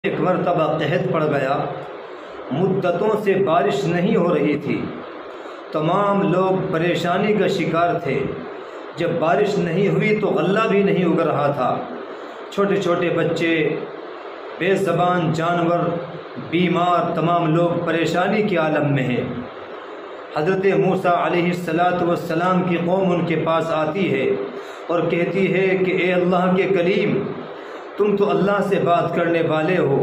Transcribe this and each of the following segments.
ایک مرتبہ قحط پڑ گیا، مدتوں سے بارش نہیں ہو رہی تھی، تمام لوگ پریشانی کا شکار تھے۔ جب بارش نہیں ہوئی تو غلہ بھی نہیں اگ رہا تھا، چھوٹے چھوٹے بچے، بے زبان جانور، بیمار، تمام لوگ پریشانی کے عالم میں ہیں۔ حضرت موسیٰ علیہ السلام کی قوم ان کے پاس آتی ہے اور کہتی ہے کہ اے اللہ کے کلیم، تم تو اللہ سے بات کرنے والے ہو،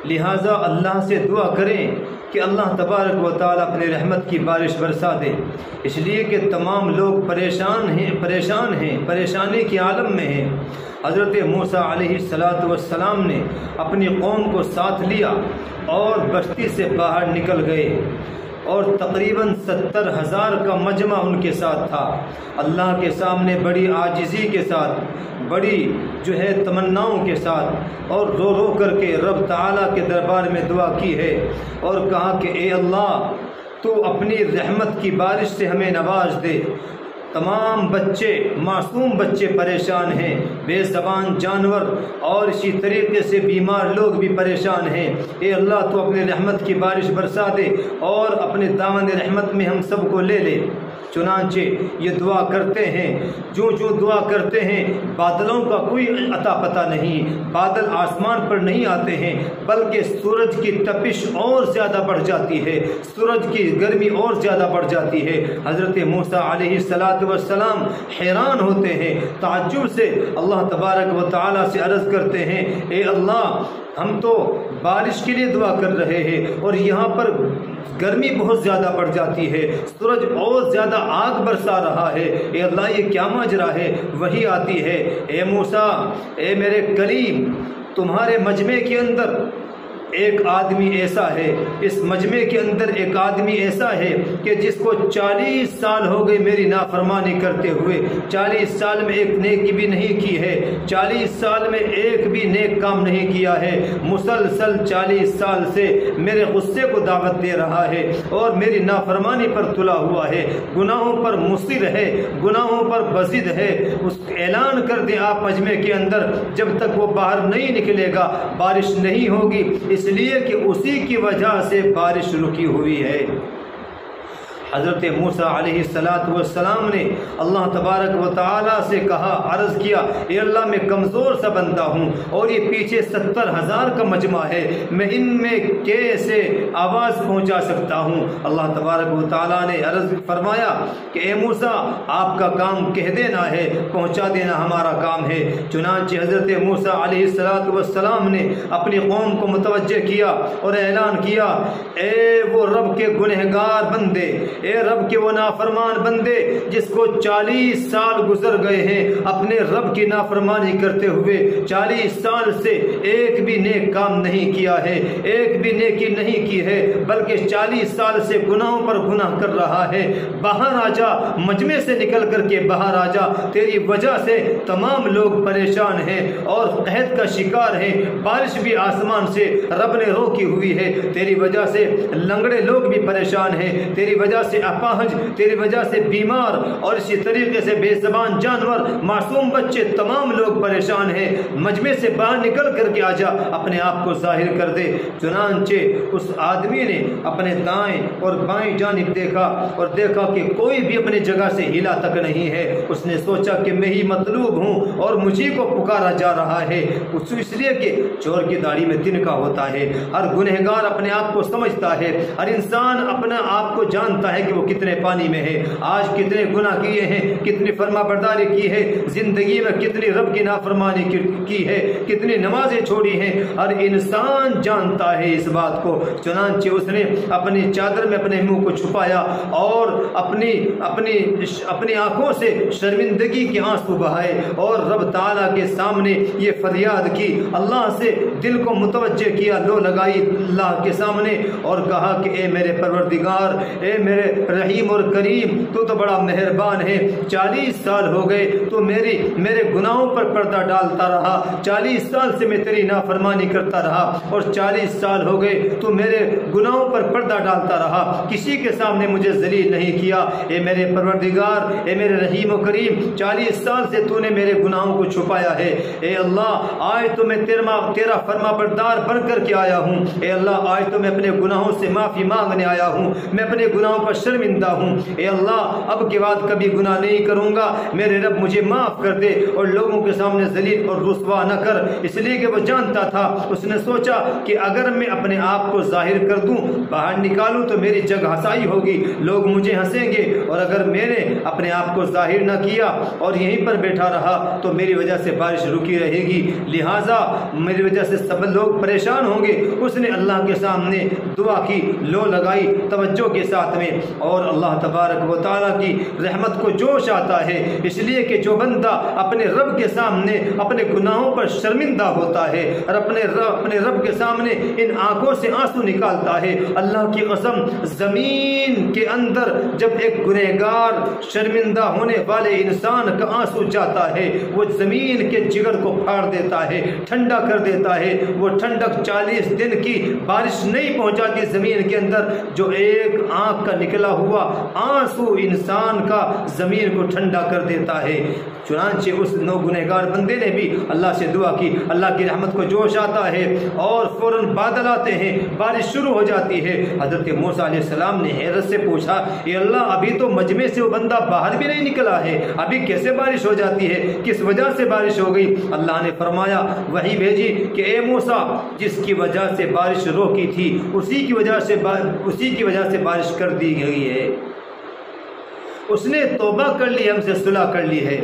لہٰذا اللہ سے دعا کریں کہ اللہ تبارک و تعالیٰ اپنے رحمت کی بارش برسا دے، اس لیے کہ تمام لوگ پریشان ہیں، پریشانی کے عالم میں ہیں۔ حضرت موسیٰ علیہ السلام نے اپنی قوم کو ساتھ لیا اور بستی سے باہر نکل گئے، اور تقریباً 70,000 کا مجمع ان کے ساتھ تھا۔ اللہ کے سامنے بڑی عاجزی کے ساتھ، بڑی تمناؤں کے ساتھ اور رو رو کر کے رب تعالیٰ کے دربار میں دعا کی ہے اور کہا کہ اے اللہ، تو اپنی رحمت کی بارش سے ہمیں نواز دے۔ تمام بچے، معصوم بچے پریشان ہیں، بے زبان جانور اور اسی طریقے سے بیمار لوگ بھی پریشان ہیں۔ اے اللہ، تو اپنے رحمت کی بارش برسا دے اور اپنے دامن رحمت میں ہم سب کو لے لے۔ چنانچہ یہ دعا کرتے ہیں، جو دعا کرتے ہیں، بادلوں کا کوئی عطا پتہ نہیں، بادل آسمان پر نہیں آتے ہیں، بلکہ سورج کی تپش اور زیادہ بڑھ جاتی ہے، سورج کی گرمی اور زیادہ بڑھ جاتی ہے۔ حضرت موسیٰ علیہ السلام حیران ہوتے ہیں، تعجب سے اللہ تبارک و تعالیٰ سے عرض کرتے ہیں، اے اللہ، ہم تو بارش کے لیے دعا کر رہے ہیں اور یہاں پر گرمی بہت زیادہ بڑھ جاتی ہے، سورج اور زیادہ آگ برسا رہا ہے، اے اللہ یہ کیا ماجرا ہے؟ وہی آتی ہے، اے موسیٰ، اے میرے کلیم، تمہارے مجمع کے اندر ایک آدمی ایسا ہے، اس مجمع کے اندر ایک آدمی ایسا ہے کہ جس کو 40 سال ہو گئے میری نافرمانی کرتے ہوئے، 40 سال میں ایک نیکی بھی نہیں کی ہے، 40 سال میں ایک بھی نیک کام نہیں کیا ہے، مسلسل 40 سال سے میرے غصے کو دعوت دے رہا ہے اور میری نافرمانی پر تلا ہوا ہے، گناہوں پر مصر ہے، گناہوں پر بزد ہے۔ اس اعلان کر دیں آپ مجمع کے اندر، جب تک وہ باہر نہیں نکلے گا بارش نہیں ہوگی، اس لیے کہ اسی کی وجہ سے بارش رکی ہوئی ہے۔ حضرت موسیٰ علیہ السلام نے اللہ تبارک و تعالیٰ سے کہا، عرض کیا، اے اللہ، میں کمزور سا بندہ ہوں اور یہ پیچھے 70,000 کا مجمع ہے، میں ان میں کیسے آواز پہنچا سکتا ہوں؟ اللہ تبارک و تعالیٰ نے عرض فرمایا کہ اے موسیٰ، آپ کا کام کہہ دینا ہے، پہنچا دینا ہمارا کام ہے۔ چنانچہ حضرت موسیٰ علیہ السلام نے اپنی قوم کو متوجہ کیا اور اعلان کیا، اے وہ رب کے گنہگار بندے، اے رب کے وہ نافرمان بندے جس کو 40 سال گزر گئے ہیں اپنے رب کی نافرمانی کرتے ہوئے، 40 سال سے ایک بھی نیک کام نہیں کیا ہے، ایک بھی نیکی نہیں کی ہے، بلکہ 40 سال سے گناہوں پر گناہ کر رہا ہے، باہر آ جا، مجمع سے نکل کر کے باہر آ جا، تیری وجہ سے تمام لوگ پریشان ہیں اور قحط کا شکار ہیں، بارش بھی آسمان سے رب نے روکی ہوئی ہے، تیری وجہ سے لنگڑے لوگ بھی پریشان ہیں، تیری وجہ سے اپاہج، تیری وجہ سے بیمار اور اسی طریقے سے بے زبان جانور، معصوم بچے، تمام لوگ پریشان ہیں، مجمع سے باہر نکل کر کے آجا، اپنے آپ کو ظاہر کر دے۔ چنانچہ اس آدمی نے اپنے دائیں اور بائیں جانب دیکھا اور دیکھا کہ کوئی بھی اپنی جگہ سے ہلا تک نہیں ہے۔ اس نے سوچا کہ میں ہی مطلوب ہوں اور مجھے کو پکارا جا رہا ہے، اس لیے کہ چور کی داڑھی میں تنکا ہوتا ہے، ہر گنہگار اپنے آپ کو سمجھتا ہے، ہر انسان اپنا آپ کو جانتا ہے کہ وہ کتنے پانی میں ہے، آج کتنے گناہ کیے ہیں، کتنی فرما برداری کی ہے، زندگی میں کتنی رب کی نافرمانی کی ہے، کتنی نمازیں چھوڑی ہیں، ہر انسان جانتا ہے اس بات کو۔ چنانچہ اس نے اپنی چادر میں اپنے منہ کو چھپایا اور اپنی آنکھوں سے شرمندگی کے آنسو بہائے اور رب تعالیٰ کے سامنے یہ فریاد کی، اللہ سے دل کو متوجہ کیا، لو لگائی اللہ کے سامنے اور کہا کہ اے میرے پروردگار، اے میرے رحیم اور کریم، تو بڑا مہربان ہے، 40 سال ہو گئے تو میرے گناہوں پر پردہ ڈالتا رہا، 40 سال سے میں تیری نافرمانی کرتا کرتا رہا اور 40 سال ہو گئے تو میرے گناہوں پر پردہ ڈالتا رہا، کسی کے سامنے مجھے ذلیل نہیں کیا۔ اے میرے پروردگار، اے میرے رحیم و کریم، 40 سال سے تو نے میرے گناہوں کو چھپایا ہے۔ اے اللہ، آج تو میں تیرا فرما بردار بن کر کے آیا ہوں۔ اے اللہ، آج تو میں اپنے گناہوں سے معافی مانگنے آیا ہوں، میں اپنے گناہوں پر شرمندہ ہوں۔ اے اللہ، اب کے بعد کبھی گناہ نہیں کروں گا، میرے رب مجھے معاف کر دے اور لوگوں کے سامنے ذلیل اور رسوا نہ کر۔ اس لیے کہ وہ جانتا تھا، اس نے سوچا کہ اگر میں اپنے آپ کو ظاہر کر دوں، باہر نکالوں تو میری جگ ہنسائی ہوگی، لوگ مجھے ہنسیں گے، اور اگر میں نے اپنے آپ کو ظاہر نہ کیا اور یہیں پر بیٹھا رہا تو میری وجہ سے بارش رکی رہے گی، لہٰذا میری وجہ سے سب لوگ پریشان ہوں گے۔ اس نے اللہ کے سامنے دعا کی، لو لگائی توجہ کے ساتھ میں، اور اللہ تبارک و تعالیٰ کی رحمت کو جوش آتا ہے، اس لیے کہ جو بندہ اپنے رب کے سامنے اپنے گناہوں پر شرمندہ ہوتا ہے اور اپنے رب کے سامنے ان آنکھوں سے آنسو نکالتا ہے، اللہ کی قسم زمین کے اندر جب ایک گنہگار شرمندہ ہونے والے انسان کا آنسو جاتا ہے، وہ زمین کے جگر کو پھاڑ دیتا ہے، ٹھنڈا کر دیتا ہے۔ وہ ٹھنڈک 40 دن کی بارش نہیں پہنچاتی زمین کے اندر، جو ایک آنکھ کا نکلا ہوا آنسو انسان کا زمین کو ٹھنڈا کر دیتا ہے۔ چنانچہ اس نو گنہگار بندے نے بھی اللہ سے دعا کی، اللہ کی رحمت کو جوش آتا ہے اور فوراً بادل آتے ہیں، بارش شروع ہو جاتی ہے۔ حضرت موسیٰ علیہ السلام نے حیرت سے پوچھا، اے اللہ، ابھی تو مجمع سے وہ بندہ باہر بھی نہیں نکلا ہے، ابھی کیسے بارش ہو جاتی ہے؟ کس وجہ سے بارش ہو گئی؟ اللہ نے فرمایا، وحی بھیجی کہ اے موسیٰ، جس کی وجہ سے بارش روکی تھی اسی کی وجہ سے بارش کر دی گئی ہے، اس نے توبہ کر لی، ہم سے صلح کر لی ہے۔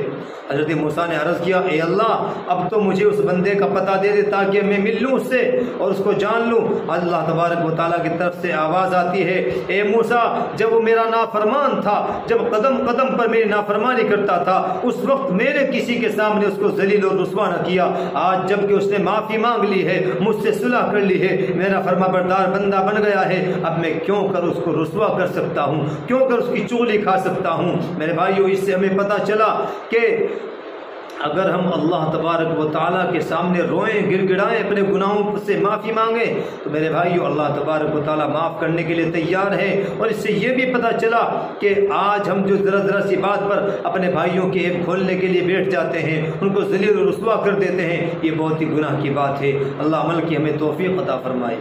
حضرت موسیٰ نے عرض کیا، اے اللہ، اب تو مجھے اس بندے کا پتہ دے دے تاکہ میں مل لوں اس سے اور اس کو جان لوں۔ اللہ تبارک و تعالیٰ کی طرف سے آواز آتی ہے، اے موسیٰ، جب وہ میرا نافرمان تھا، جب قدم قدم پر میری نافرمانی کرتا تھا، اس وقت میں نے کسی کے سامنے اس کو ذلیل اور رسوا نہ کیا۔ آج جب کہ اس نے معافی مانگ لی ہے، مجھ سے صلح کر لی ہے، میرا فرما بردار بندہ بن گیا ہے، اب میں کیوں کر اس کو رسوا کر سکتا ہوں، کیوں کر اس کی چغلی کھا سکتا ہوں؟ میرے بھائیو، اس سے ہمیں پتہ چلا کہ اگر ہم اللہ تبارک و تعالیٰ کے سامنے روئیں، گڑ گڑائیں، اپنے گناہوں سے معافی مانگیں، تو میرے بھائیو اللہ تبارک و تعالیٰ معاف کرنے کے لیے تیار ہے۔ اور اس سے یہ بھی پتہ چلا کہ آج ہم جو ذرا سی بات پر اپنے بھائیوں کے ایپ کھولنے کے لیے بیٹھ جاتے ہیں، ان کو ذلیل و رسوا کر دیتے ہیں، یہ بہت ہی گناہ کی بات ہے۔ اللہ عمل کی ہمیں توفیق عطا فرمائے۔